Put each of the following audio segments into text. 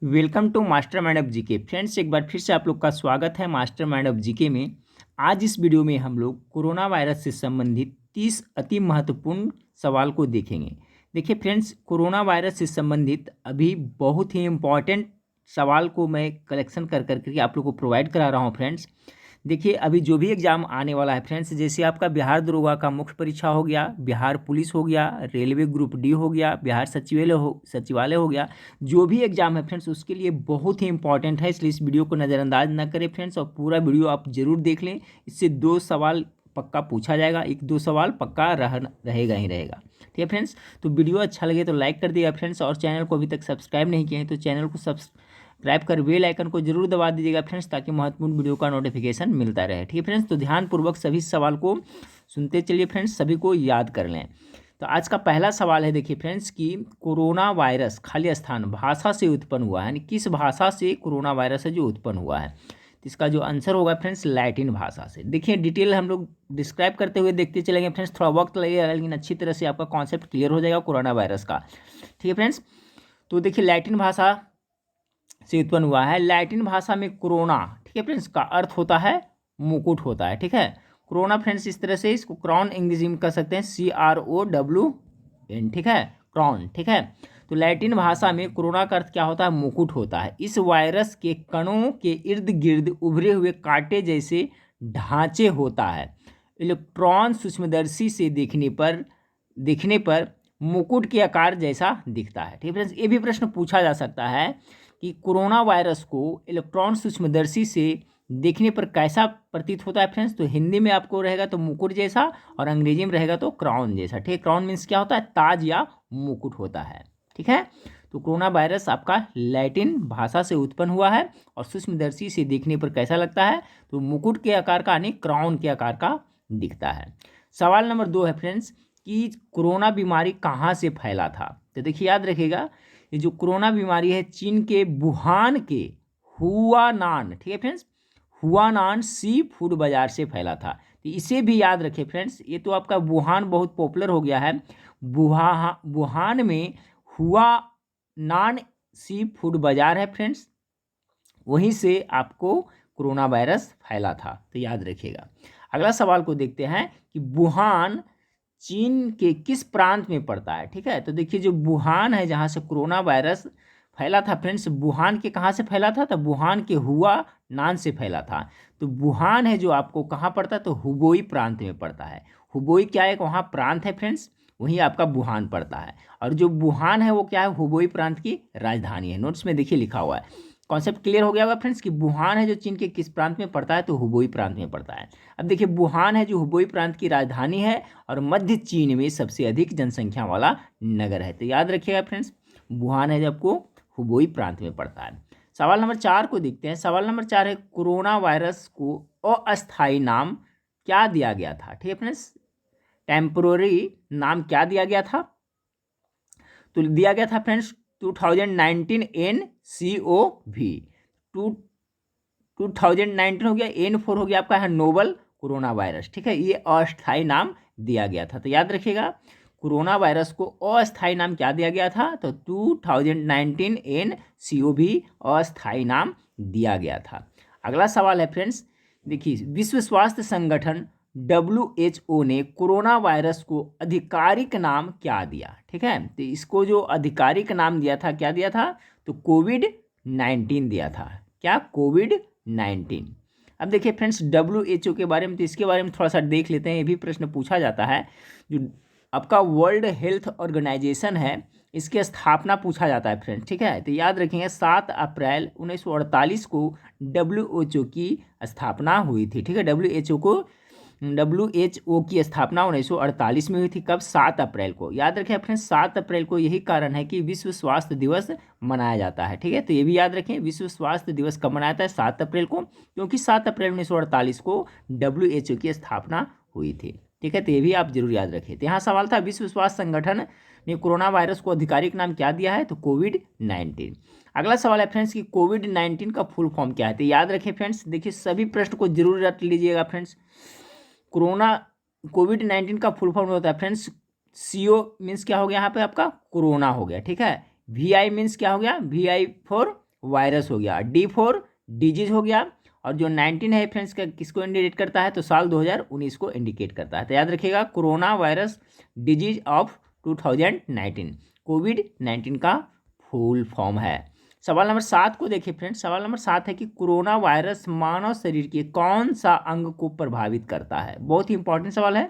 Welcome to Master Mind of GK. Friends, एक बार फिर से आप लोग का स्वागत है मास्टर माइंड ऑफ जीके में। आज इस वीडियो में हम लोग कोरोना वायरस से संबंधित 30 अति महत्वपूर्ण सवाल को देखेंगे। देखिए फ्रेंड्स, कोरोना वायरस से संबंधित अभी बहुत ही इम्पॉर्टेंट सवाल को मैं कलेक्शन कर करके आप लोग को प्रोवाइड करा रहा हूँ। फ्रेंड्स देखिए, अभी जो भी एग्ज़ाम आने वाला है फ्रेंड्स, जैसे आपका बिहार दरोगा का मुख्य परीक्षा हो गया, बिहार पुलिस हो गया, रेलवे ग्रुप डी हो गया, बिहार सचिवालय हो गया, जो भी एग्ज़ाम है फ्रेंड्स उसके लिए बहुत ही इंपॉर्टेंट है। इसलिए इस वीडियो को नज़रअंदाज ना करें फ्रेंड्स, और पूरा वीडियो आप जरूर देख लें। इससे 2 सवाल पक्का पूछा जाएगा, 1-2 सवाल पक्का रहेगा ही रहेगा। ठीक है फ्रेंड्स, तो वीडियो अच्छा लगे तो लाइक कर दिएगा फ्रेंड्स, और चैनल को अभी तक सब्सक्राइब नहीं किए हैं तो चैनल को सब्सक्राइब कर बेल आइकन को जरूर दबा दीजिएगा फ्रेंड्स, ताकि महत्वपूर्ण वीडियो का नोटिफिकेशन मिलता रहे। ठीक है फ्रेंड्स, तो ध्यानपूर्वक सभी सवाल को सुनते चलिए फ्रेंड्स, सभी को याद कर लें। तो आज का पहला सवाल है, देखिए फ्रेंड्स, कि कोरोना वायरस खाली स्थान भाषा से उत्पन्न हुआ है, यानी किस भाषा से कोरोना वायरस है जो उत्पन्न हुआ है। तो इसका जो आंसर होगा फ्रेंड्स, लैटिन भाषा से। देखिए डिटेल हम लोग डिस्क्राइब करते हुए देखते चलेंगे फ्रेंड्स, थोड़ा वक्त लगेगा लेकिन अच्छी तरह से आपका कॉन्सेप्ट क्लियर हो जाएगा कोरोना वायरस का। ठीक है फ्रेंड्स, तो देखिए लैटिन भाषा से उत्पन्न हुआ है। लैटिन भाषा में कोरोना, ठीक है फ्रेंड्स, का अर्थ होता है मुकुट होता है। ठीक है, कोरोना फ्रेंड्स इस तरह से इसको क्राउन अंग्रेजी में कर सकते हैं, CROWN। ठीक है, क्राउन। ठीक है, तो लैटिन भाषा में कोरोना का अर्थ क्या होता है, मुकुट होता है। इस वायरस के कणों के इर्द गिर्द उभरे हुए कांटे जैसे ढांचे होता है। इलेक्ट्रॉन सूक्ष्मदर्शी से देखने पर मुकुट के आकार जैसा दिखता है। ठीक है फ्रेंड्स, ये भी प्रश्न पूछा जा सकता है कि कोरोना वायरस को इलेक्ट्रॉन सूक्ष्मदर्शी से देखने पर कैसा प्रतीत होता है फ्रेंड्स। तो हिंदी में आपको रहेगा तो मुकुट जैसा, और अंग्रेजी में रहेगा तो क्राउन जैसा। ठीक है, क्राउन मीन्स क्या होता है, ताज या मुकुट होता है। ठीक है, तो कोरोना वायरस आपका लैटिन भाषा से उत्पन्न हुआ है, और सूक्ष्मदर्शी से देखने पर कैसा लगता है, तो मुकुट के आकार का यानी क्राउन के आकार का दिखता है। सवाल नंबर 2 है फ्रेंड्स, कि कोरोना बीमारी कहाँ से फैला था। तो देखिए याद रखिएगा, ये जो कोरोना बीमारी है चीन के वुहान के हुआनान, ठीक है फ्रेंड्स, हुआनान सी फूड बाजार से फैला था। तो इसे भी याद रखें फ्रेंड्स, ये तो आपका वुहान बहुत पॉपुलर हो गया है। वुहान में हुआनान सी फूड बाजार है फ्रेंड्स, वहीं से आपको कोरोना वायरस फैला था, तो याद रखिएगा। अगला सवाल को देखते हैं कि वुहान चीन के किस प्रांत में पड़ता है। ठीक है, तो देखिए जो वुहान है जहाँ से कोरोना वायरस फैला था फ्रेंड्स, वुहान के कहाँ से फैला था, तो वुहान के हुआ नान से फैला था। तो वुहान है जो आपको कहाँ पड़ता है, तो हुबोई प्रांत में पड़ता है। हुबोई क्या है, वहाँ प्रांत है फ्रेंड्स, वहीं आपका वुहान पड़ता है। और जो वुहान है वो क्या है, हुबोई प्रांत की राजधानी है। नोट्स में देखिए लिखा हुआ है। कॉन्सेप्ट क्लियर हो गया होगा फ्रेंड्स कि वुहान है जो चीन के किस प्रांत में पड़ता है, तो हुबोई प्रांत में पड़ता है। अब देखिए वुहान है जो हुबोई प्रांत की राजधानी है, और मध्य चीन में सबसे अधिक जनसंख्या वाला नगर है। तो याद रखिएगा फ्रेंड्स, वुहान है जो आपको हुबोई प्रांत में पड़ता है। सवाल नंबर 4 को देखते हैं। सवाल नंबर 4 है, कोरोना वायरस को अस्थायी नाम क्या दिया गया था। ठीक है फ्रेंड्स, टेम्पोररी नाम क्या दिया गया था, तो दिया गया था फ्रेंड्स 2019 NCOV। 2019 हो गया, N4 हो गया आपका है नोवल कोरोना वायरस। ठीक है, ये अस्थायी नाम दिया गया था। तो याद रखिएगा, कोरोना वायरस को अस्थायी नाम क्या दिया गया था, तो 2019 NCOV अस्थायी नाम दिया गया था। अगला सवाल है फ्रेंड्स, देखिए विश्व स्वास्थ्य संगठन WHO ने कोरोना वायरस को आधिकारिक नाम क्या दिया। ठीक है, तो इसको जो आधिकारिक नाम दिया था, क्या दिया था, तो कोविड-19 दिया था। क्या, कोविड-19। अब देखिए फ्रेंड्स WHO के बारे में, तो इसके बारे में थोड़ा सा देख लेते हैं, ये भी प्रश्न पूछा जाता है। जो आपका वर्ल्ड हेल्थ ऑर्गेनाइजेशन है, इसकी स्थापना पूछा जाता है फ्रेंड्स। ठीक है, तो याद रखेंगे 7 अप्रैल 1948 को WHO की स्थापना हुई थी। ठीक है, WHO की स्थापना 1948 में हुई थी। कब, 7 अप्रैल को। याद रखें फ्रेंड्स 7 अप्रैल को, यही कारण है कि विश्व स्वास्थ्य दिवस मनाया जाता है। ठीक है, तो ये भी याद रखें, विश्व स्वास्थ्य दिवस कब मनाया जाता है, 7 अप्रैल को, क्योंकि 7 अप्रैल 1948 को WHO की स्थापना हुई थी। ठीक है, तो ये भी आप जरूर याद रखें। तो यहाँ सवाल था, विश्व स्वास्थ्य संगठन ने कोरोना वायरस को आधिकारिक नाम क्या दिया है, तो कोविड-19। अगला सवाल है फ्रेंड्स कि कोविड-19 का फुल फॉर्म क्या है। तो याद रखें फ्रेंड्स, देखिए सभी प्रश्न को जरूर रट लीजिएगा फ्रेंड्स। कोविड-19 का फुल फॉर्म होता है फ्रेंड्स, CO मीन्स क्या हो गया यहाँ पे आपका, कोरोना हो गया। ठीक है, VI मीन्स क्या हो गया, VI फॉर वायरस हो गया, डी फॉर डिजीज हो गया, और जो 19 है फ्रेंड्स का किसको इंडिकेट करता है, तो साल 2019 को इंडिकेट करता है। तो याद रखिएगा कोरोना वायरस डिजीज ऑफ 2019 कोविड-19 का फुल फॉर्म है। सवाल नंबर 7 को देखिए फ्रेंड्स। सवाल नंबर 7 है कि कोरोना वायरस मानव शरीर के कौन सा अंग को प्रभावित करता है। बहुत ही इंपॉर्टेंट सवाल है।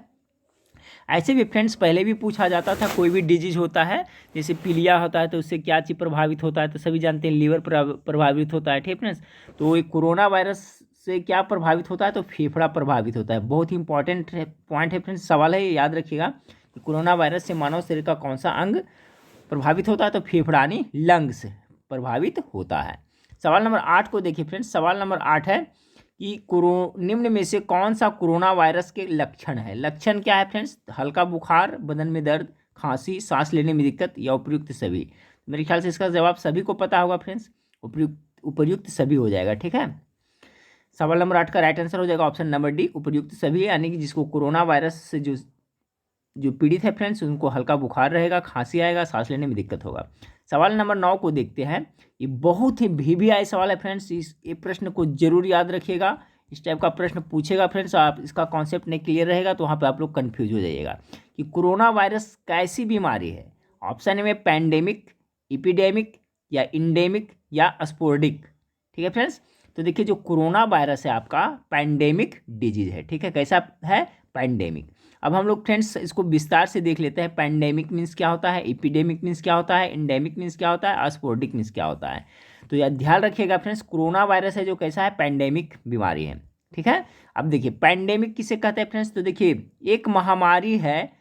ऐसे भी फ्रेंड्स पहले भी पूछा जाता था, कोई भी डिजीज होता है जैसे पीलिया होता है तो उससे क्या चीज़ प्रभावित होता है, तो सभी जानते हैं लीवर प्रभावित होता है, ठीक फ्रेंड्स। तो ये कोरोना वायरस से क्या प्रभावित होता है, तो फेफड़ा प्रभावित होता है। बहुत ही इंपॉर्टेंट पॉइंट है फ्रेंड्स, सवाल है, याद रखिएगा कि कोरोना वायरस से मानव शरीर का कौन सा अंग प्रभावित होता है, तो फेफड़ा यानी लंग्स प्रभावित होता है। सवाल नंबर 8 को देखिए फ्रेंड्स। सवाल नंबर 8 है कि निम्न में से कौन सा कोरोना वायरस के लक्षण है। लक्षण क्या है फ्रेंड्स, हल्का बुखार, बदन में दर्द, खांसी, सांस लेने में दिक्कत या उपयुक्त सभी। मेरे ख्याल से इसका जवाब सभी को पता होगा फ्रेंड्स, उपयुक्त सभी हो जाएगा, ठीक है। सवाल नंबर 8 का राइट आंसर हो जाएगा ऑप्शन नंबर डी, उपयुक्त सभी, यानी कि जिसको कोरोना वायरस से जो पीड़ित है फ्रेंड्स उनको हल्का बुखार रहेगा, खांसी आएगा, सांस लेने में दिक्कत होगा। सवाल नंबर 9 को देखते हैं। ये बहुत ही VVI सवाल है फ्रेंड्स, ये प्रश्न को जरूर याद रखिएगा। इस टाइप का प्रश्न पूछेगा फ्रेंड्स, आप इसका कॉन्सेप्ट नहीं क्लियर रहेगा तो वहाँ पे आप लोग कन्फ्यूज हो जाइएगा कि कोरोना वायरस कैसी बीमारी है। ऑप्शन में पैंडेमिक, इपिडेमिक या इंडेमिक या स्पोर्डिक, ठीक है फ्रेंड्स। तो देखिए जो कोरोना वायरस है आपका पैंडेमिक डिजीज है, ठीक है। कैसा है, पैंडेमिक। अब हम लोग फ्रेंड्स इसको विस्तार से देख लेते हैं। पैंडेमिक मीन्स क्या होता है, एपिडेमिक मीन्स क्या होता है, इंडेमिक मीन्स क्या होता है, स्पोर्डिक मीन्स क्या होता है। तो यार ध्यान रखिएगा फ्रेंड्स, कोरोना वायरस है जो कैसा है, पैंडेमिक बीमारी है, ठीक है। अब देखिए पैंडेमिक किसे कहते हैं फ्रेंड्स, तो देखिए एक महामारी है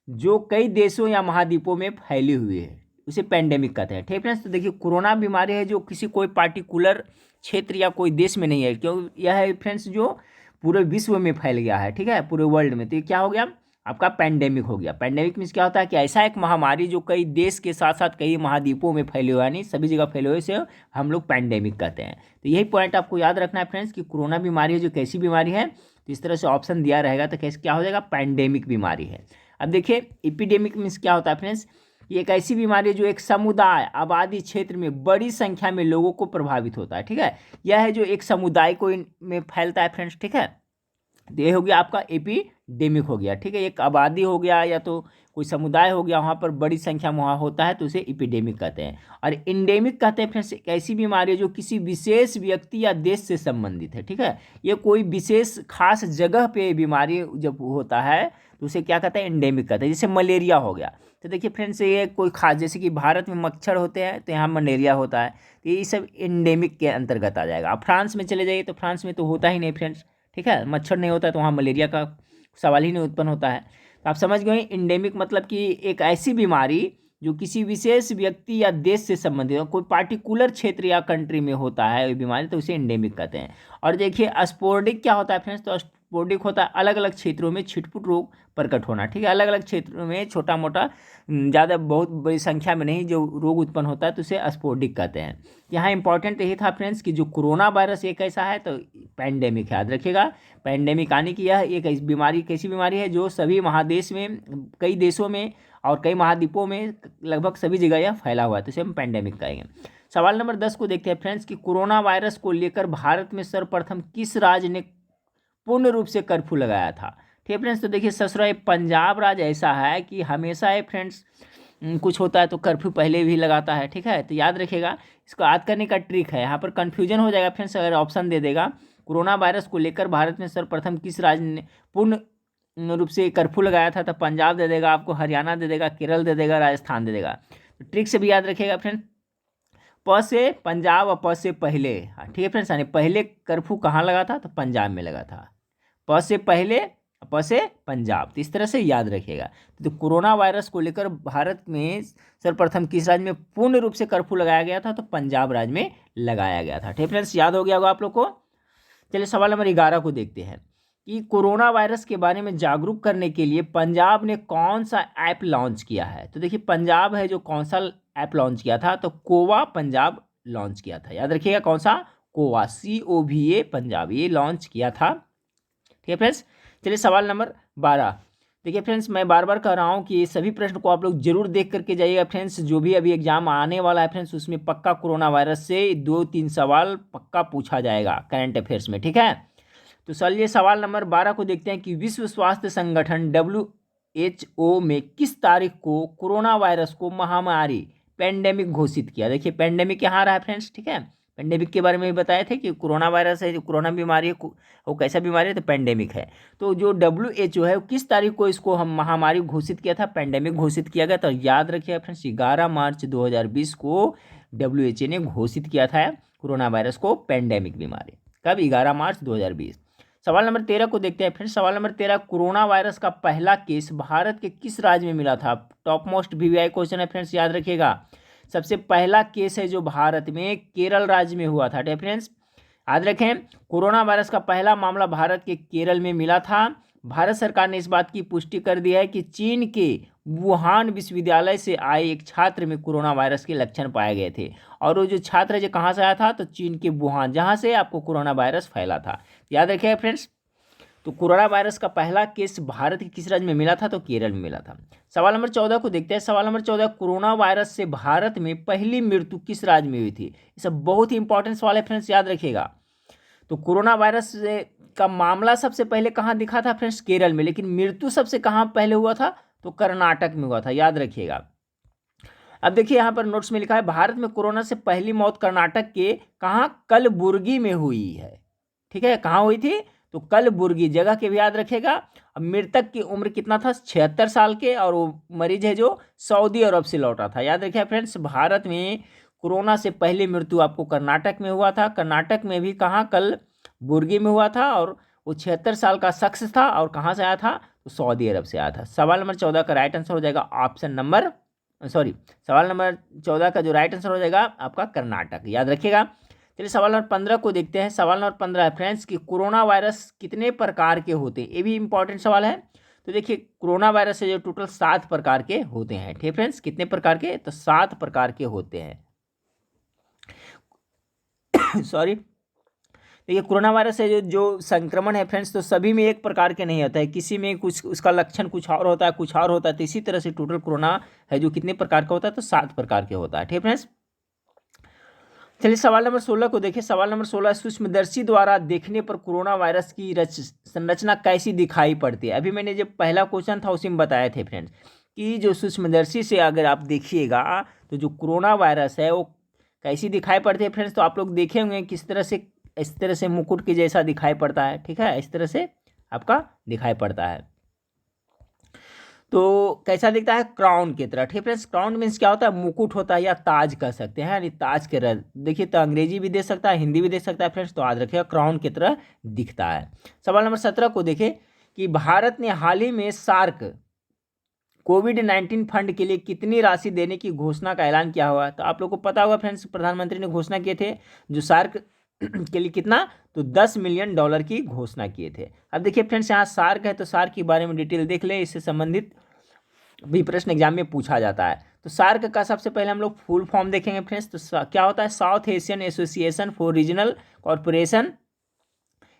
जो कई देशों या महाद्वीपों में फैली हुई है, उसे पैंडेमिक कहते हैं, ठीक फ्रेंड्स। तो देखिए कोरोना बीमारी है जो किसी कोई पार्टिकुलर क्षेत्र या कोई देश में नहीं है, क्योंकि यह है फ्रेंड्स जो पूरे विश्व में फैल गया है, ठीक है, पूरे वर्ल्ड में। तो ये क्या हो गया, आपका पैंडेमिक हो गया। पैंडेमिक मीन्स क्या होता है कि ऐसा एक महामारी जो कई देश के साथ साथ कई महाद्वीपों में फैले हुए, यानी सभी जगह फैले हुए से हम लोग पैंडेमिक कहते हैं। तो यही पॉइंट आपको याद रखना है फ्रेंड्स कि कोरोना बीमारी है जो कैसी बीमारी है, तो इस तरह से ऑप्शन दिया रहेगा तो कैसे क्या हो जाएगा, पैंडेमिक बीमारी है। अब देखिए एपिडेमिक मीन्स क्या होता है फ्रेंड्स, ये एक ऐसी बीमारी है जो एक समुदाय आबादी क्षेत्र में बड़ी संख्या में लोगों को प्रभावित होता है, ठीक है। यह है जो एक समुदाय को में फैलता है फ्रेंड्स, ठीक है। तो ये हो गया आपका एपिडेमिक हो गया, ठीक है। एक आबादी हो गया या तो कोई समुदाय हो गया, वहाँ पर बड़ी संख्या में वहाँ होता है तो उसे एपिडेमिक कहते हैं। और इंडेमिक कहते हैं फ्रेंड्स एक ऐसी बीमारी है जो किसी विशेष व्यक्ति या देश से संबंधित है, ठीक है। ये कोई विशेष खास जगह पे बीमारी जब होता है तो उसे क्या कहते हैं, इंडेमिक कहते हैं। जैसे मलेरिया हो गया, तो देखिए फ्रेंड्स ये कोई खास, जैसे कि भारत में मच्छर होते हैं तो यहाँ मलेरिया होता है, तो ये सब इंडेमिक के अंतर्गत आ जाएगा। आप फ्रांस में चले जाइए तो फ्रांस में तो होता ही नहीं फ्रेंड्स, ठीक है, मच्छर नहीं होता है तो वहाँ मलेरिया का सवाल ही नहीं उत्पन्न होता है। तो आप समझ गए इंडेमिक मतलब कि एक ऐसी बीमारी जो किसी विशेष व्यक्ति या देश से संबंधित हो, कोई पार्टिकुलर क्षेत्र या कंट्री में होता है ये बीमारी, तो उसे इंडेमिक कहते हैं। और देखिए स्पोर्डिक क्या होता है फ्रेंड्स, तो स्पोर्डिक होता है अलग अलग क्षेत्रों में छिटपुट रोग प्रकट होना, ठीक है। अलग अलग क्षेत्रों में छोटा मोटा, ज़्यादा बहुत बड़ी संख्या में नहीं, जो रोग उत्पन्न होता है तो उसे स्पोर्डिक कहते हैं। यहाँ इंपॉर्टेंट यही था फ्रेंड्स कि जो कोरोना वायरस एक ऐसा है तो पैंडेमिक, याद रखिएगा पैंडेमिक आने की यह एक बीमारी कैसी बीमारी है जो सभी महादेश में, कई देशों में और कई महाद्वीपों में लगभग सभी जगह यह फैला हुआ है, तो इसे हम पैंडेमिक कहेंगे। सवाल नंबर 10 को देखते हैं फ्रेंड्स कि कोरोना वायरस को लेकर भारत में सर्वप्रथम किस राज्य ने पूर्ण रूप से कर्फ्यू लगाया था, ठीक है फ्रेंड्स। तो देखिए ससुराल पंजाब राज्य ऐसा है कि हमेशा है फ्रेंड्स कुछ होता है तो कर्फ्यू पहले भी लगाता है, ठीक है। तो याद रखिएगा, इसको याद करने का ट्रिक है, यहाँ पर कन्फ्यूजन हो जाएगा फ्रेंड्स अगर ऑप्शन दे देगा। कोरोना वायरस को लेकर भारत में सर्वप्रथम किस राज्य ने पूर्ण रूप से कर्फ्यू लगाया था, तो पंजाब दे देगा आपको, हरियाणा दे देगा, केरल दे देगा, राजस्थान दे देगा। तो ट्रिक से भी याद रखिएगा फ्रेंड्स, प से पंजाब और प से पहले, ठीक है फ्रेंड्स, यानी पहले कर्फ्यू कहाँ लगा था, तो पंजाब में लगा था। प से पहले, प से पंजाब, तो इस तरह से याद रखिएगा। तो कोरोना वायरस को लेकर भारत में सर्वप्रथम किस राज्य में पूर्ण रूप से कर्फ्यू लगाया गया था, तो पंजाब राज्य में लगाया गया था, ठीक है फ्रेंड्स, याद हो गया होगा आप लोग को। चलिए सवाल नंबर 11 को देखते हैं कि कोरोना वायरस के बारे में जागरूक करने के लिए पंजाब ने कौन सा ऐप लॉन्च किया है। तो देखिए पंजाब है जो कौन सा ऐप लॉन्च किया था, तो कोवा पंजाब लॉन्च किया था, याद रखिएगा कौन सा, कोवा, COVA पंजाब, ये लॉन्च किया था, ठीक है फ्रेंड्स। चलिए सवाल नंबर 12, देखिए फ्रेंड्स, मैं बार बार कह रहा हूँ कि ये सभी प्रश्न को आप लोग जरूर देख करके जाइएगा फ्रेंड्स। जो भी अभी एग्जाम आने वाला है फ्रेंड्स, उसमें पक्का कोरोना वायरस से 2-3 सवाल पक्का पूछा जाएगा करंट अफेयर्स में, ठीक है। तो चलिए सवाल नंबर 12 को देखते हैं कि विश्व स्वास्थ्य संगठन WHO में किस तारीख को कोरोना वायरस को महामारी पेंडेमिक घोषित किया। देखिए पेंडेमिक यहाँ रहा है फ्रेंड्स, ठीक है। पेंडेमिक के बारे में भी बताए थे कि कोरोना वायरस है, जो कोरोना बीमारी है, वो कैसा बीमारी है, तो पेंडेमिक है। तो जो WHO है वो किस तारीख को इसको हम महामारी घोषित किया था, पेंडेमिक घोषित किया गया। तो याद रखिए फ्रेंड्स, 11 मार्च 2020 को WHO ने घोषित किया था कोरोना वायरस को पेंडेमिक बीमारी। कब? 11 मार्च 2020। सवाल नंबर 13 को देखते हैं फ्रेंड्स। सवाल नंबर 13, कोरोना वायरस का पहला केस भारत के किस राज्य में मिला था। टॉप मोस्ट VVI क्वेश्चन है फ्रेंड्स, याद रखिएगा। सबसे पहला केस है जो भारत में केरल राज्य में हुआ था। फ्रेंड्स याद रखें, कोरोना वायरस का पहला मामला भारत के केरल में मिला था। भारत सरकार ने इस बात की पुष्टि कर दी है कि चीन के वुहान विश्वविद्यालय से आए एक छात्र में कोरोना वायरस के लक्षण पाए गए थे। और वो जो छात्र जो कहाँ से आया था, तो चीन के वुहान, जहाँ से आपको कोरोना वायरस फैला था। याद रखिएगा फ्रेंड्स। तो कोरोना वायरस का पहला केस भारत के किस राज्य में मिला था, तो केरल में मिला था। सवाल नंबर 14 को देखते हैं। सवाल नंबर 14, कोरोना वायरस से भारत में पहली मृत्यु किस राज्य में हुई थी। ये सब बहुत ही इंपॉर्टेंट सवाल है फ्रेंड्स, याद रखिएगा। तो कोरोना वायरस का मामला सबसे पहले कहाँ दिखा था फ्रेंड्स, केरल में। लेकिन मृत्यु सबसे कहाँ पहले हुआ था, तो कर्नाटक में हुआ था, याद रखिएगा। अब देखिए यहाँ पर नोट्स में लिखा है, भारत में कोरोना से पहली मौत कर्नाटक के कहाँ, कलबुर्गी में हुई है, ठीक है। कहाँ हुई थी, तो कलबुर्गी जगह के भी याद रखेगा। अब मृतक की उम्र कितना था, 76 साल के, और वो मरीज है जो सऊदी अरब से लौटा था। याद रखिए फ्रेंड्स, भारत में कोरोना से पहली मृत्यु आपको कर्नाटक में हुआ था। कर्नाटक में भी कहाँ, कलबुर्गी में हुआ था। और वो 76 साल का शख्स था, और कहाँ से आया था, तो सऊदी अरब से आया था। सवाल नंबर 14 का राइट आंसर हो जाएगा ऑप्शन नंबर, सवाल नंबर 14 का जो राइट आंसर हो जाएगा आपका कर्नाटक, याद रखिएगा। चलिए सवाल नंबर 15 को देखते हैं। सवाल नंबर 15 है फ्रेंड्स कि कोरोना वायरस कितने प्रकार के होते हैं। ये भी इंपॉर्टेंट सवाल है। तो देखिए कोरोना वायरस से जो टोटल 7 प्रकार के होते हैं, ठीक फ्रेंड्स। कितने प्रकार के, तो 7 प्रकार के होते हैं। सॉरी। देखिए कोरोना वायरस से जो संक्रमण है फ्रेंड्स, तो सभी में एक प्रकार के नहीं होता है। किसी में कुछ उसका लक्षण कुछ और होता है, कुछ और होता है। तो इसी तरह से टोटल कोरोना है जो कितने प्रकार का होता है, तो 7 प्रकार के होता है, ठीक फ्रेंड्स। चलिए सवाल नंबर 16 को देखिए। सवाल नंबर 16, सूक्ष्मदर्शी द्वारा देखने पर कोरोना वायरस की संरचना कैसी दिखाई पड़ती है। अभी मैंने जो पहला क्वेश्चन था उसी में बताए थे फ्रेंड्स कि जो सूक्ष्मदर्शी से अगर आप देखिएगा तो जो कोरोना वायरस है वो कैसी दिखाई पड़ती है फ्रेंड्स। तो आप लोग देखे होंगे किस तरह से, इस तरह से मुकुट के जैसा दिखाई पड़ता है, ठीक है। इस तरह से आपका दिखाई पड़ता है। तो कैसा दिखता है, क्राउन की तरह, ठीक फ्रेंड्स। क्राउन मीन्स क्या होता है, मुकुट होता है, या ताज कह सकते हैं, यानी ताज के तरह। देखिए तो अंग्रेजी भी दे सकता है, हिंदी भी दे सकता है फ्रेंड्स। तो याद रखिएगा क्राउन की तरह दिखता है। सवाल नंबर 17 को देखें कि भारत ने हाल ही में सार्क कोविड-19 फंड के लिए कितनी राशि देने की घोषणा का ऐलान किया हुआ। तो आप लोग को पता होगा फ्रेंड्स, प्रधानमंत्री ने घोषणा किए थे जो सार्क के लिए कितना, तो $10 मिलियन की घोषणा किए थे। अब देखिए फ्रेंड्स यहाँ सार्क है, तो सार्क के बारे में डिटेल देख ले, इससे संबंधित भी प्रश्न एग्जाम में पूछा जाता है। तो सार्क का सबसे पहले हम लोग फुल फॉर्म देखेंगे फ्रेंड्स। तो क्या होता है, south Asian association for regional corporation,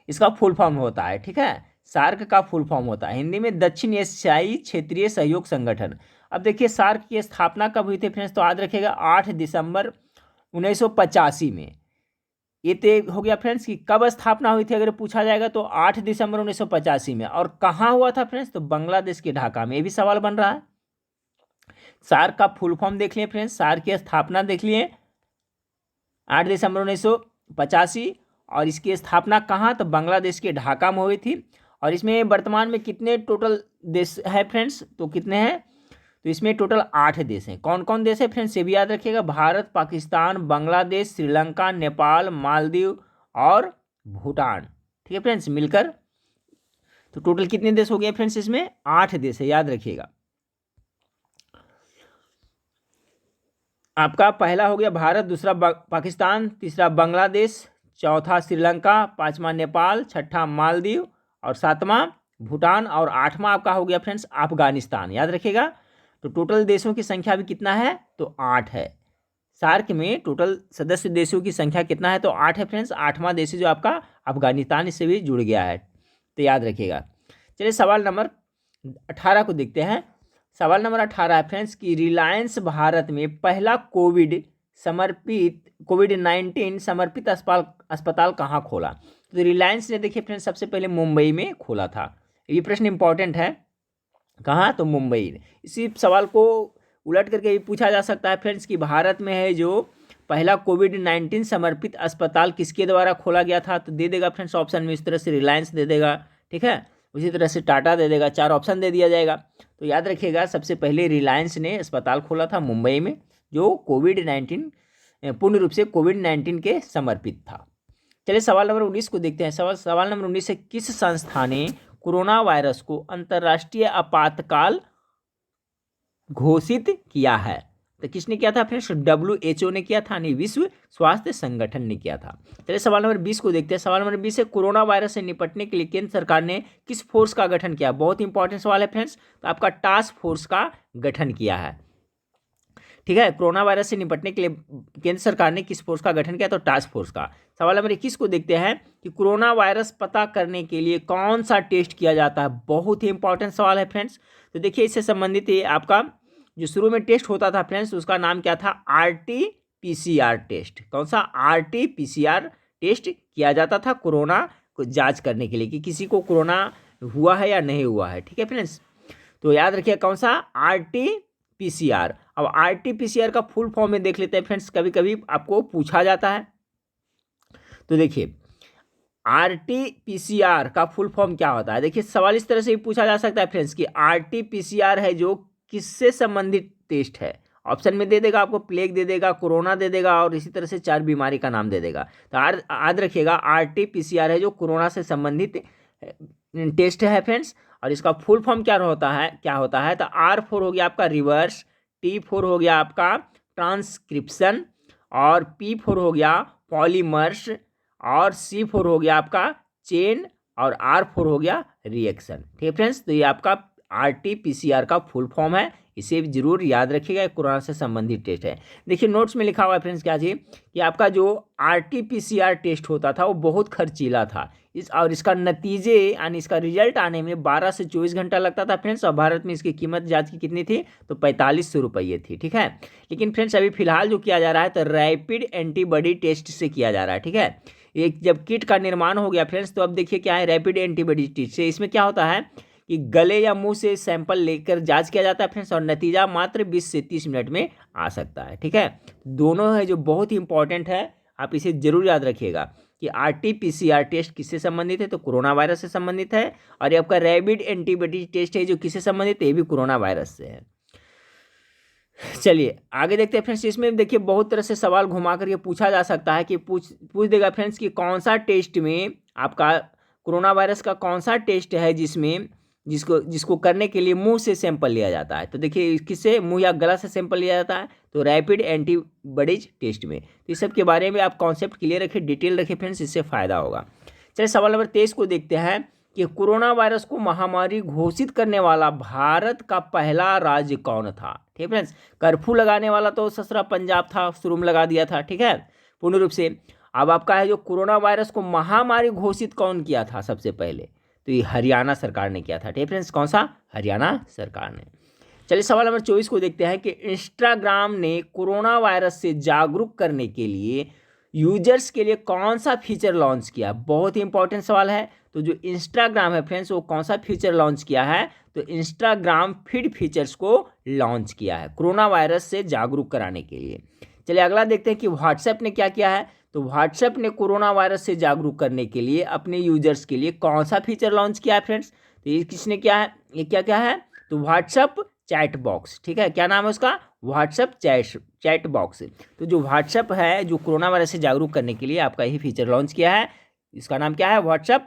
इसका फुल फॉर्म होता है, ठीक है। सार्क का फुल फॉर्म होता है हिंदी में दक्षिण एशियाई क्षेत्रीय सहयोग संगठन। अब देखिए सार्क की स्थापना कब हुई थी फ्रेंड्स, तो याद रखिएगा 8 दिसंबर 1985 में। ये तय हो गया फ्रेंड्स कि कब स्थापना हुई थी, अगर पूछा जाएगा तो 8 दिसंबर 1985 में। और कहाँ हुआ था फ्रेंड्स, तो बांग्लादेश के ढाका में। ये भी सवाल बन रहा है। सार्क का फुल फॉर्म देख लिए फ्रेंड्स, सार्क की स्थापना देख लिए 8 दिसंबर 1985, और इसकी स्थापना कहाँ, तो बांग्लादेश के ढाका में हुई थी। और इसमें वर्तमान में कितने टोटल देश है फ्रेंड्स, तो कितने हैं, तो इसमें टोटल 8 देश हैं। कौन कौन देश है फ्रेंड्स, ये भी याद रखिएगा, भारत, पाकिस्तान, बांग्लादेश, श्रीलंका, नेपाल, मालदीव और भूटान, ठीक है फ्रेंड्स, मिलकर तो टोटल कितने देश हो गए फ्रेंड्स, इसमें 8 देश है, याद रखिएगा। आपका पहला हो गया भारत, दूसरा पाकिस्तान, तीसरा बांग्लादेश, चौथा श्रीलंका, पांचवा नेपाल, छठा मालदीव और सातवां भूटान, और आठवां आपका हो गया फ्रेंड्स अफगानिस्तान, याद रखिएगा। तो टोटल देशों की संख्या भी कितना है, तो 8 है। सार्क में टोटल सदस्य देशों की संख्या कितना है, तो 8 है फ्रेंड्स। 8वां देश जो आपका अफगानिस्तान, इससे भी जुड़ गया है, तो याद रखिएगा। चलिए सवाल नंबर 18 को देखते हैं। सवाल नंबर 18 है फ्रेंड्स कि रिलायंस भारत में पहला कोविड-19 समर्पित अस्पताल कहाँ खोला? तो रिलायंस ने देखिए फ्रेंड्स सबसे पहले मुंबई में खोला था। ये प्रश्न इंपॉर्टेंट है, कहाँ? तो मुंबई। इसी सवाल को उलट करके भी पूछा जा सकता है फ्रेंड्स कि भारत में है जो पहला कोविड-19 समर्पित अस्पताल किसके द्वारा खोला गया था? तो दे देगा फ्रेंड्स ऑप्शन में इस तरह से रिलायंस दे देगा, ठीक है, उसी तरह से टाटा दे देगा, 4 ऑप्शन दे दिया जाएगा। तो याद रखिएगा सबसे पहले रिलायंस ने अस्पताल खोला था मुंबई में जो कोविड-19 पूर्ण रूप से कोविड-19 के समर्पित था। चलिए सवाल नंबर 19 को देखते हैं। सवाल नंबर 19 है किस संस्था ने कोरोना वायरस को अंतर्राष्ट्रीय आपातकाल घोषित किया है? तो किसने किया था फ्रेंड्स? WHO ने किया था, नहीं विश्व स्वास्थ्य संगठन ने किया था। चलिए सवाल नंबर 20 को देखते हैं। सवाल नंबर 20 है कोरोना वायरस से निपटने के लिए केंद्र सरकार ने किस फोर्स का गठन किया? बहुत इंपॉर्टेंट सवाल है फ्रेंड्स। तो आपका टास्क फोर्स का गठन किया है, ठीक है। कोरोना वायरस से निपटने के लिए केंद्र सरकार ने किस फोर्स का गठन किया? तो टास्क फोर्स का। सवाल नंबर 21 को देखते हैं कि कोरोना वायरस पता करने के लिए कौन सा टेस्ट किया जाता है? बहुत ही इंपॉर्टेंट सवाल है फ्रेंड्स। तो देखिए इससे संबंधित ये आपका जो शुरू में टेस्ट होता था फ्रेंड्स उसका नाम क्या था? RT-PCR test. कौन सा? RT-PCR टेस्ट किया जाता था कोरोना को जांच करने के लिए कि किसी को कोरोना हुआ है या नहीं हुआ है, ठीक है फ्रेंड्स। तो याद रखिए कौन सा? RT-PCR। अब RT-PCR का फुल फॉर्म में देख लेते हैं फ्रेंड्स, कभी कभी आपको पूछा जाता है। तो देखिए RT-PCR का फुल फॉर्म क्या होता है? देखिए सवाल इस तरह से भी पूछा जा सकता है फ्रेंड्स कि RT-PCR है जो किससे संबंधित टेस्ट है? ऑप्शन में दे देगा आपको, प्लेग दे देगा, कोरोना दे देगा और इसी तरह से 4 बीमारी का नाम दे देगा। तो याद रखिएगा RT-PCR है जो कोरोना से संबंधित टेस्ट है फ्रेंड्स। और इसका फुल फॉर्म क्या होता है? तो R4 हो गया आपका रिवर्स, T4 हो गया आपका ट्रांसक्रिप्शन, और P4 हो गया पॉलीमर्स, और C4 हो गया आपका चेन, और R4 हो गया रिएक्शन, ठीक है फ्रेंड्स। तो ये आपका RT-PCR का फुल फॉर्म है, इसे भी जरूर याद रखिएगा, कोरोना से संबंधित टेस्ट है। देखिए नोट्स में लिखा हुआ है फ्रेंड्स क्या जी कि आपका जो RT-PCR टेस्ट होता था वो बहुत खर्चीला था, और इसका नतीजे यानी इसका रिजल्ट आने में 12 से 24 घंटा लगता था फ्रेंड्स। और भारत में इसकी कीमत जांच की कितनी थी? तो 4500 रुपये थी, ठीक है। लेकिन फ्रेंड्स अभी फिलहाल जो किया जा रहा है तो रैपिड एंटीबॉडी टेस्ट से किया जा रहा है, ठीक है। एक जब किट का निर्माण हो गया फ्रेंड्स तो अब देखिए क्या है रैपिड एंटीबॉडी टेस्ट से। इसमें क्या होता है कि गले या मुंह से सैंपल लेकर जांच किया जाता है फ्रेंड्स, और नतीजा मात्र 20 से 30 मिनट में आ सकता है, ठीक है। दोनों है जो बहुत ही इंपॉर्टेंट है, आप इसे जरूर याद रखिएगा कि RT-PCR टेस्ट किससे संबंधित है? तो कोरोना वायरस से संबंधित है। और ये आपका रैपिड एंटीबॉडी टेस्ट है जो किससे संबंधित है? ये भी कोरोना वायरस से है। चलिए आगे देखते हैं फ्रेंड्स। इसमें देखिए बहुत तरह से सवाल घुमा करके पूछा जा सकता है कि पूछ देगा फ्रेंड्स कि कौन सा टेस्ट में आपका कोरोना वायरस का कौन सा टेस्ट है जिसको करने के लिए मुंह से सैंपल लिया जाता है? तो देखिए किससे? मुंह या गला से सैंपल लिया जाता है, तो रैपिड एंटीबॉडीज टेस्ट में। तो इस सब के बारे में आप कॉन्सेप्ट क्लियर रखें, डिटेल रखें फ्रेंड्स, इससे फायदा होगा। चलिए सवाल नंबर 23 को देखते हैं कि कोरोना वायरस को महामारी घोषित करने वाला भारत का पहला राज्य कौन था? ठीक है फ्रेंड्स, कर्फ्यू लगाने वाला तो ससुरा पंजाब था, शुरू में लगा दिया था, ठीक है, पूर्ण रूप से। अब आपका है जो कोरोना वायरस को महामारी घोषित कौन किया था सबसे पहले? तो ये हरियाणा सरकार ने किया था, ठीक है फ्रेंड्स। कौन सा? हरियाणा सरकार ने। चलिए सवाल नंबर 24 को देखते हैं कि इंस्टाग्राम ने कोरोना वायरस से जागरूक करने के लिए यूजर्स के लिए कौन सा फीचर लॉन्च किया? बहुत ही इंपॉर्टेंट सवाल है। तो जो इंस्टाग्राम है फ्रेंड्स वो कौन सा फीचर लॉन्च किया है? तो इंस्टाग्राम फीड फीचर्स को लॉन्च किया है कोरोना वायरस से जागरूक कराने के लिए। चलिए अगला देखते हैं कि व्हाट्सएप ने क्या किया है। तो व्हाट्सएप ने कोरोना वायरस से जागरूक करने के लिए अपने यूजर्स के लिए कौन सा फीचर लॉन्च किया है फ्रेंड्स? तो ये किसने किया है? ये क्या है? तो व्हाट्सएप चैट बॉक्स, ठीक है। क्या नाम है उसका? WhatsApp chat box. तो जो व्हाट्सएप है जो कोरोना वायरस से जागरूक करने के लिए आपका यही फीचर लॉन्च किया है, इसका नाम क्या है? WhatsApp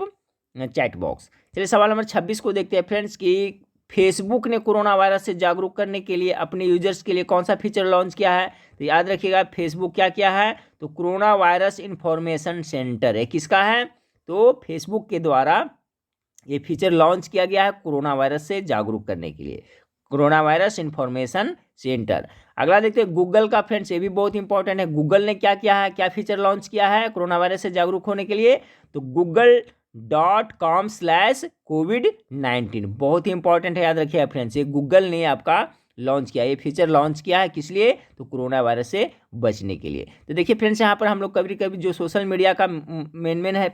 chat box. चलिए सवाल नंबर 26 को देखते हैं फ्रेंड्स कि फेसबुक ने कोरोना वायरस से जागरूक करने के लिए अपने यूजर्स के लिए कौन सा फीचर लॉन्च किया है? तो याद रखिएगा फेसबुक क्या किया है? तो कोरोना वायरस इंफॉर्मेशन सेंटर है, किसका है? तो फेसबुक के द्वारा ये फीचर लॉन्च किया गया है कोरोना वायरस से जागरूक करने के लिए, कोरोना वायरस इंफॉर्मेशन सेंटर। अगला देखते हैं गूगल का फ्रेंड्स, ये भी बहुत इंपॉर्टेंट है। गूगल ने क्या किया है, क्या फीचर लॉन्च किया है कोरोना वायरस से जागरूक होने के लिए? तो गूगल google.com/covid19। बहुत ही इंपॉर्टेंट है, याद रखिए फ्रेंड्स। ये गूगल ने आपका लॉन्च किया, ये फीचर लॉन्च किया है किस लिए? तो कोरोना वायरस से बचने के लिए। तो देखिए फ्रेंड्स, यहाँ पर हम लोग कभी कभी जो सोशल मीडिया का मेन है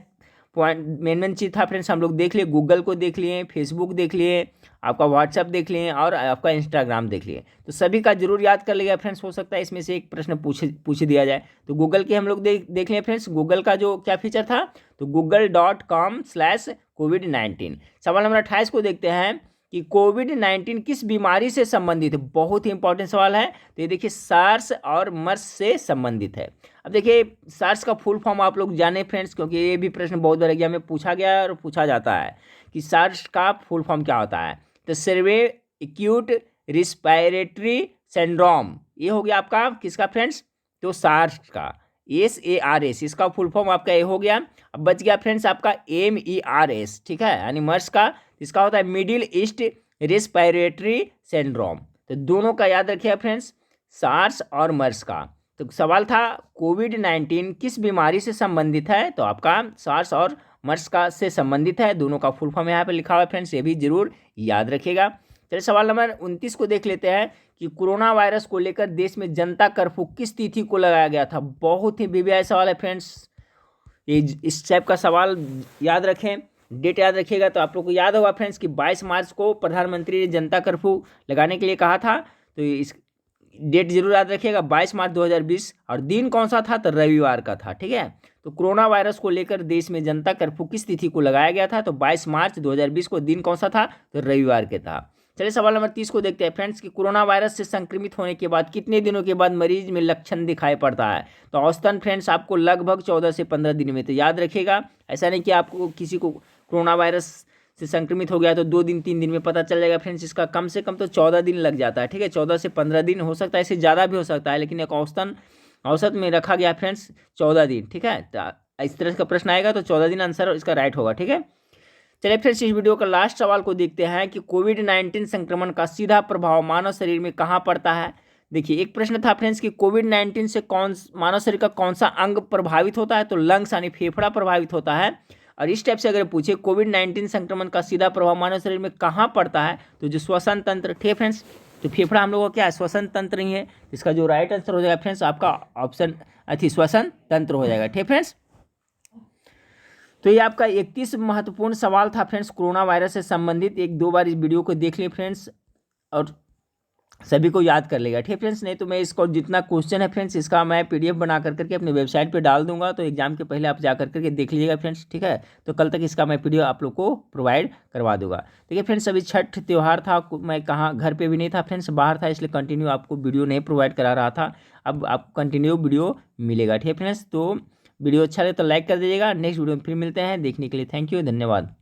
पॉइंट, मेन चीज़ था फ्रेंड्स, हम लोग देख लिए, गूगल को देख लिए, फेसबुक देख लिए, आपका व्हाट्सअप देख लिए और आपका इंस्टाग्राम देख लिए। तो सभी का जरूर याद कर लीजिएगा फ्रेंड्स, हो सकता है इसमें से एक प्रश्न पूछ दिया जाए। तो गूगल के हम लोग देख लिए फ्रेंड्स, गूगल का जो क्या फीचर था, तो google.com/covid19। सवाल नंबर 28 को देखते हैं कि कोविड-19 किस बीमारी से संबंधित है। बहुत ही इंपॉर्टेंट सवाल है। तो ये देखिए, सार्स और मर्स से संबंधित है। अब देखिए, सार्स का फुल फॉर्म आप लोग जाने फ्रेंड्स, क्योंकि ये भी प्रश्न बहुत बार एग्जाम में पूछा गया है और पूछा जाता है कि सार्स का फुल फॉर्म क्या होता है। तो सेर्वे एक्यूट रिस्पायरेटरी सिंड्रोम, ये हो गया आपका किसका फ्रेंड्स? तो सार्स का, SARS, इसका फुल फॉर्म आपका ये हो गया। अब बच गया फ्रेंड्स आपका MERS, ठीक है, यानी मर्स का, इसका होता है मिडिल ईस्ट रेस्पिरेटरी सिंड्रोम। तो दोनों का याद रखिए फ्रेंड्स, सार्स और मर्स का। तो सवाल था कोविड-19 किस बीमारी से संबंधित है, तो आपका सार्स और मर्स का से संबंधित है। दोनों का फुल फॉर्म यहाँ पे लिखा हुआ है फ्रेंड्स, ये भी जरूर याद रखिएगा। चलिए सवाल नंबर 29 को देख लेते हैं कि कोरोना वायरस को लेकर देश में जनता कर्फ्यू किस तिथि को लगाया गया था। बहुत ही वीवीआई सवाल है फ्रेंड्स, ये इस टाइप का सवाल याद रखें, डेट याद रखिएगा। तो आप लोग को याद होगा फ्रेंड्स कि 22 मार्च को प्रधानमंत्री ने जनता कर्फ्यू लगाने के लिए कहा था। तो इस डेट जरूर याद रखिएगा, 22 मार्च 2020। और दिन कौन सा था? तो रविवार का था, ठीक है। तो कोरोना वायरस को लेकर देश में जनता कर्फ्यू किस तिथि को लगाया गया था? तो 22 मार्च 2020 को। दिन कौन सा था? तो रविवार के था। चलिए सवाल नंबर 30 को देखते हैं फ्रेंड्स कि कोरोना वायरस से संक्रमित होने के बाद कितने दिनों के बाद मरीज में लक्षण दिखाई पड़ता है। तो औसतन फ्रेंड्स आपको लगभग 14 से 15 दिन में। तो याद रखिएगा, ऐसा नहीं कि आपको किसी को कोरोना वायरस से संक्रमित हो गया तो 2 दिन 3 दिन में पता चल जाएगा फ्रेंड्स। इसका कम से कम तो 14 दिन लग जाता है, ठीक है। 14 से 15 दिन हो सकता है, इससे ज़्यादा भी हो सकता है, लेकिन एक औसत में रखा गया फ्रेंड्स 14 दिन, ठीक है। तो इस तरह का प्रश्न आएगा तो 14 दिन आंसर इसका राइट होगा, ठीक है। चलिए फ्रेंड्स, इस वीडियो का लास्ट सवाल को देखते हैं कि कोविड-19 संक्रमण का सीधा प्रभाव मानव शरीर में कहाँ पड़ता है। देखिए, एक प्रश्न था फ्रेंड्स कि कोविड-19 से मानव शरीर का कौन सा अंग प्रभावित होता है। तो लंग्स यानी फेफड़ा प्रभावित होता है। और इस टाइप से अगर पूछे कोविड-19 संक्रमण का सीधा प्रभाव मानव शरीर में कहाँ पड़ता है, तो जो श्वसन तंत्र, ठीक है फ्रेंड्स। तो फेफड़ा हम लोगों का क्या है? श्वसन तंत्र ही है। इसका जो राइट आंसर हो जाएगा फ्रेंड्स आपका ऑप्शन श्वसन तंत्र हो जाएगा, ठीक फ्रेंड्स। तो ये आपका 31 महत्वपूर्ण सवाल था फ्रेंड्स कोरोना वायरस से संबंधित। 1-2 बार इस वीडियो को देख लिए फ्रेंड्स और सभी को याद कर लेगा, ठीक है फ्रेंड्स। नहीं तो मैं इसको जितना क्वेश्चन है फ्रेंड्स, इसका मैं PDF बना करके अपने वेबसाइट पे डाल दूंगा। तो एग्जाम के पहले आप जा करके देख लीजिएगा फ्रेंड्स, ठीक है। तो कल तक इसका मैं PDF आप लोग को प्रोवाइड करवा दूंगा। देखिए फ्रेंड्स, अभी छठ त्यौहार था, मैं कहाँ घर पे भी नहीं था फ्रेंड्स, बाहर था, इसलिए कंटिन्यू आपको वीडियो नहीं प्रोवाइड करा रहा था। अब आपको कंटिन्यू वीडियो मिलेगा, ठीक है फ्रेंड्स। तो वीडियो अच्छा लगे तो लाइक कर दीजिएगा। नेक्स्ट वीडियो में फिर मिलते हैं। देखने के लिए थैंक यू, धन्यवाद।